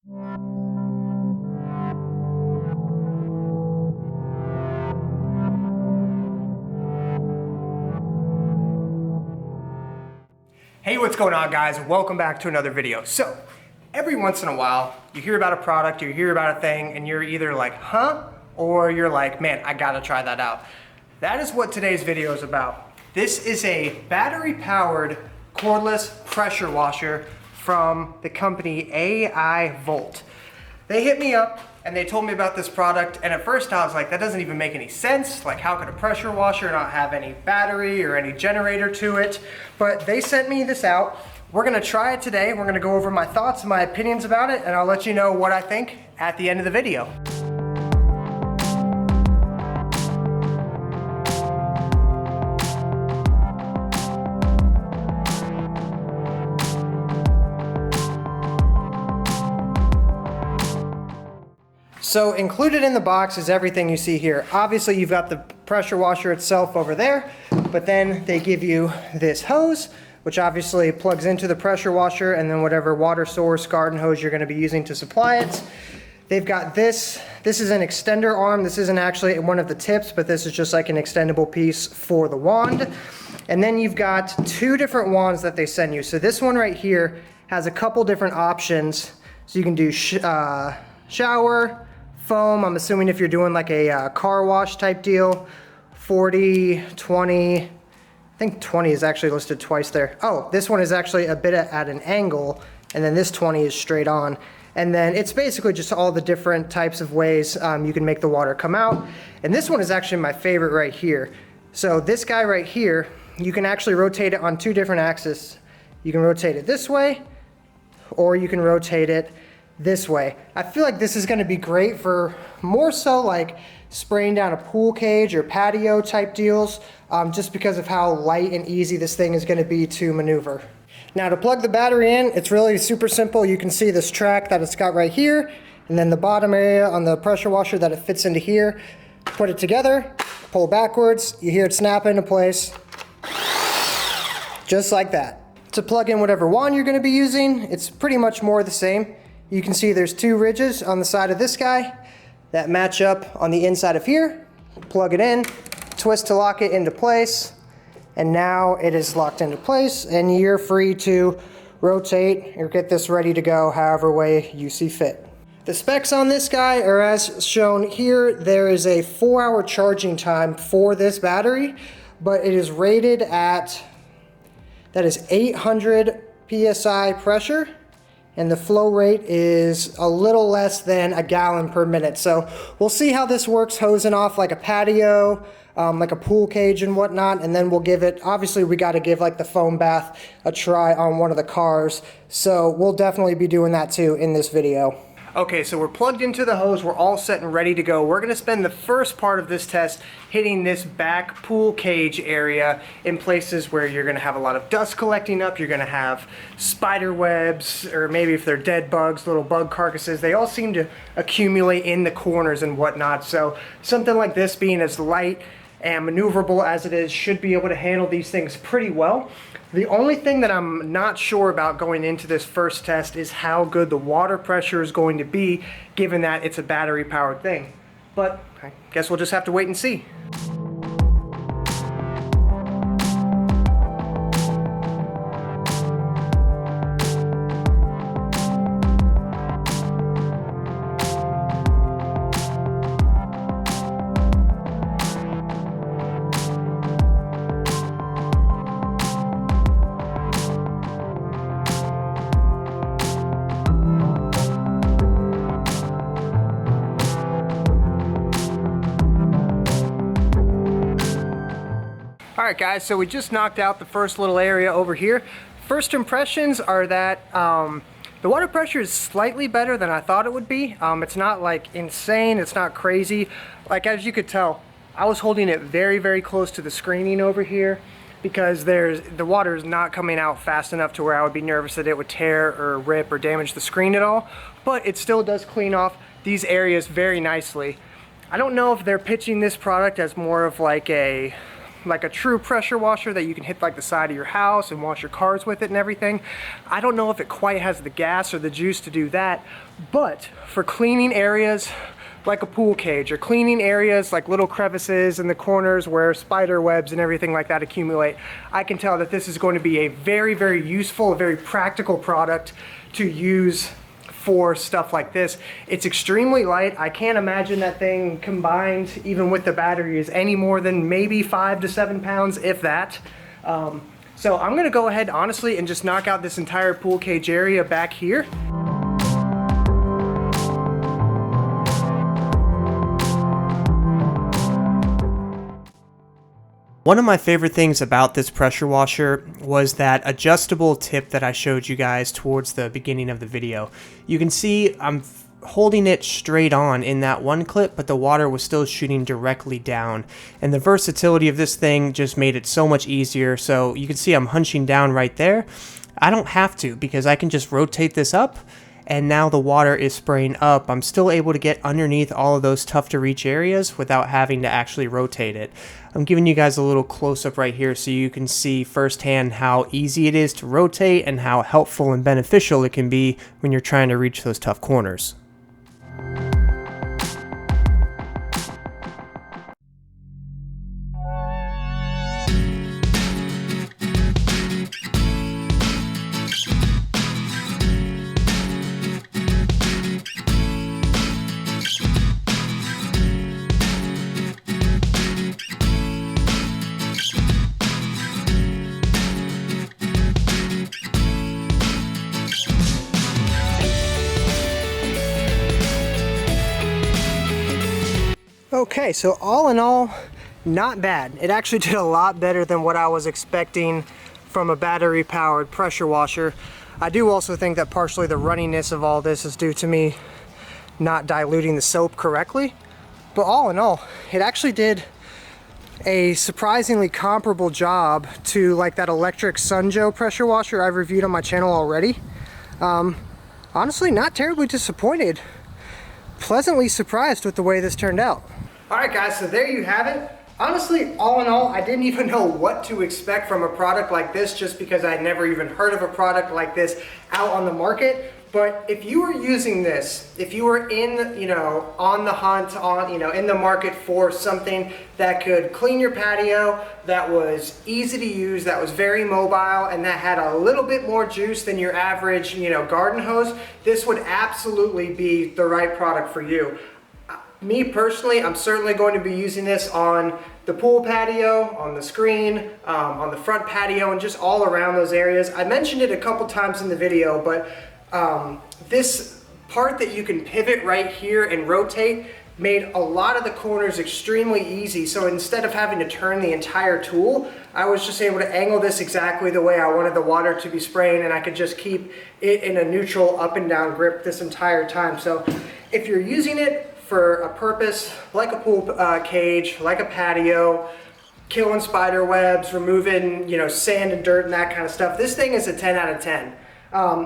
Hey, what's going on, guys? Welcome back to another video. So, every once in a while, you hear about a product, you hear about a thing, and you're either like, huh? Or you're like, man, I gotta try that out. That is what today's video is about. This is a battery-powered cordless pressure washer from the company AIVolt. They hit me up and they told me about this product, and at first I was like, that doesn't even make any sense. Like, how could a pressure washer not have any battery or any generator to it? But they sent me this out. We're gonna try it today. We're gonna go over my thoughts and my opinions about it, and I'll let you know what I think at the end of the video. So included in the box is everything you see here. Obviously you've got the pressure washer itself over there, but then they give you this hose, which obviously plugs into the pressure washer, and then whatever water source, garden hose you're gonna be using to supply it. They've got this is an extender arm. This isn't actually one of the tips, but this is just like an extendable piece for the wand. And then you've got two different wands that they send you. So this one right here has a couple different options. So you can do shower, foam, I'm assuming if you're doing like a car wash type deal, 40, 20, I think 20 is actually listed twice there. Oh, this one is actually a bit at an angle, and then this 20 is straight on. And then it's basically just all the different types of ways you can make the water come out. And this one is actually my favorite right here. So this guy right here, you can actually rotate it on two different axes. You can rotate it this way, or you can rotate it this way. I feel like this is going to be great for more so like spraying down a pool cage or patio type deals, just because of how light and easy this thing is going to be to maneuver. Now to plug the battery in, it's really super simple. You can see this track that it's got right here, and then the bottom area on the pressure washer that it fits into here. Put it together, pull backwards, you hear it snap into place, just like that. To plug in whatever wand you're going to be using, it's pretty much more the same. You can see there's two ridges on the side of this guy that match up on the inside of here. Plug it in, twist to lock it into place, and now it is locked into place, and you're free to rotate or get this ready to go however way you see fit. The specs on this guy are as shown here. There is a 4-hour charging time for this battery, but it is rated at, that is 800 PSI pressure. And the flow rate is a little less than a gallon per minute. So we'll see how this works hosing off like a patio, like a pool cage and whatnot, and then we'll give it, obviously we gotta give like the foam bath a try on one of the cars. So we'll definitely be doing that too in this video. Okay, so we're plugged into the hose, we're all set and ready to go. We're gonna spend the first part of this test hitting this back pool cage area in places where you're gonna have a lot of dust collecting up, you're gonna have spider webs, or maybe if they're dead bugs, little bug carcasses, they all seem to accumulate in the corners and whatnot. So something like this, being as light and maneuverable as it is, should be able to handle these things pretty well. The only thing that I'm not sure about going into this first test is how good the water pressure is going to be, given that it's a battery powered thing. But I guess we'll just have to wait and see. Alright guys, so we just knocked out the first little area over here. First impressions are that the water pressure is slightly better than I thought it would be. It's not like insane, it's not crazy. Like, as you could tell, I was holding it very, very close to the screening over here because the water is not coming out fast enough to where I would be nervous that it would tear or rip or damage the screen at all. But it still does clean off these areas very nicely. I don't know if they're pitching this product as more of like a like a true pressure washer that you can hit like the side of your house and wash your cars with it and everything. I don't know if it quite has the gas or the juice to do that, but for cleaning areas like a pool cage, or cleaning areas like little crevices in the corners where spider webs and everything like that accumulate, I can tell that this is going to be a very, very useful, a very practical product to use for stuff like this. It's extremely light. I can't imagine that thing combined, even with the battery, is any more than maybe 5 to 7 pounds, if that. So I'm gonna go ahead, honestly, and just knock out this entire pool cage area back here. One of my favorite things about this pressure washer was that adjustable tip that I showed you guys towards the beginning of the video. You can see I'm holding it straight on in that one clip, but the water was still shooting directly down. And the versatility of this thing just made it so much easier. So you can see I'm hunching down right there. I don't have to, because I can just rotate this up, and now the water is spraying up. I'm still able to get underneath all of those tough to reach areas without having to actually rotate it. I'm giving you guys a little close-up right here so you can see firsthand how easy it is to rotate and how helpful and beneficial it can be when you're trying to reach those tough corners. Okay, so all in all, not bad. It actually did a lot better than what I was expecting from a battery-powered pressure washer. I do also think that partially the runniness of all this is due to me not diluting the soap correctly. But all in all, it actually did a surprisingly comparable job to like that electric Sunjo pressure washer I've reviewed on my channel already. Honestly, not terribly disappointed. Pleasantly surprised with the way this turned out. Alright guys, so there you have it. Honestly, all in all, I didn't even know what to expect from a product like this, just because I'd never even heard of a product like this out on the market. But if you were using this, if you were in, on the hunt, in the market for something that could clean your patio, that was easy to use, that was very mobile, and that had a little bit more juice than your average, garden hose, this would absolutely be the right product for you. Me personally, I'm certainly going to be using this on the pool patio, on the screen, on the front patio, and just all around those areas. I mentioned it a couple times in the video, but this part that you can pivot right here and rotate made a lot of the corners extremely easy. So instead of having to turn the entire tool, I was just able to angle this exactly the way I wanted the water to be spraying, and I could just keep it in a neutral up and down grip this entire time. So if you're using it for a purpose like a pool cage, like a patio, killing spider webs, removing sand and dirt and that kind of stuff, this thing is a 10 out of 10.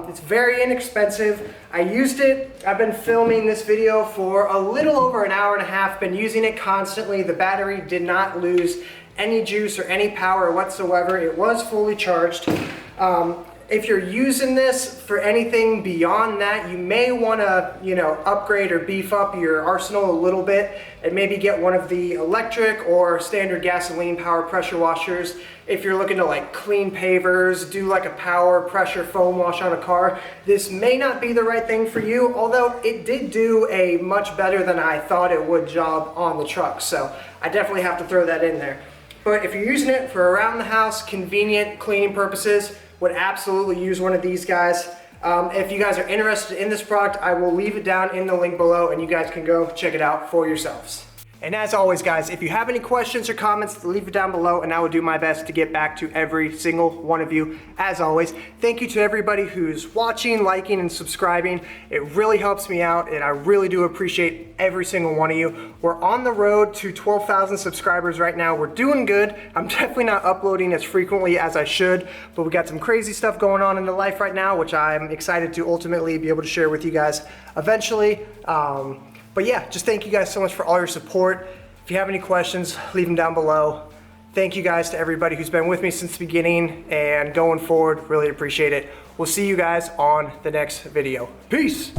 It's very inexpensive. I used it. I've been filming this video for a little over an hour and a half, been using it constantly. The battery did not lose any juice or any power whatsoever. It was fully charged. If you're using this for anything beyond that, you may want to, upgrade or beef up your arsenal a little bit and maybe get one of the electric or standard gasoline power pressure washers. If you're looking to like clean pavers, do like a power pressure foam wash on a car, this may not be the right thing for you, although it did do a much better than I thought it would job on the truck. So I definitely have to throw that in there. But if you're using it for around the house, convenient cleaning purposes, would absolutely use one of these guys. If you guys are interested in this product, I will leave it down in the link below and you guys can go check it out for yourselves. And as always guys, if you have any questions or comments, leave it down below and I will do my best to get back to every single one of you. As always, thank you to everybody who's watching, liking, and subscribing. It really helps me out and I really do appreciate every single one of you. We're on the road to 12,000 subscribers right now. We're doing good. I'm definitely not uploading as frequently as I should, but we got some crazy stuff going on in the life right now, which I'm excited to ultimately be able to share with you guys eventually. But yeah, just thank you guys so much for all your support. If you have any questions, leave them down below. Thank you guys to everybody who's been with me since the beginning and going forward. Really appreciate it. We'll see you guys on the next video. Peace.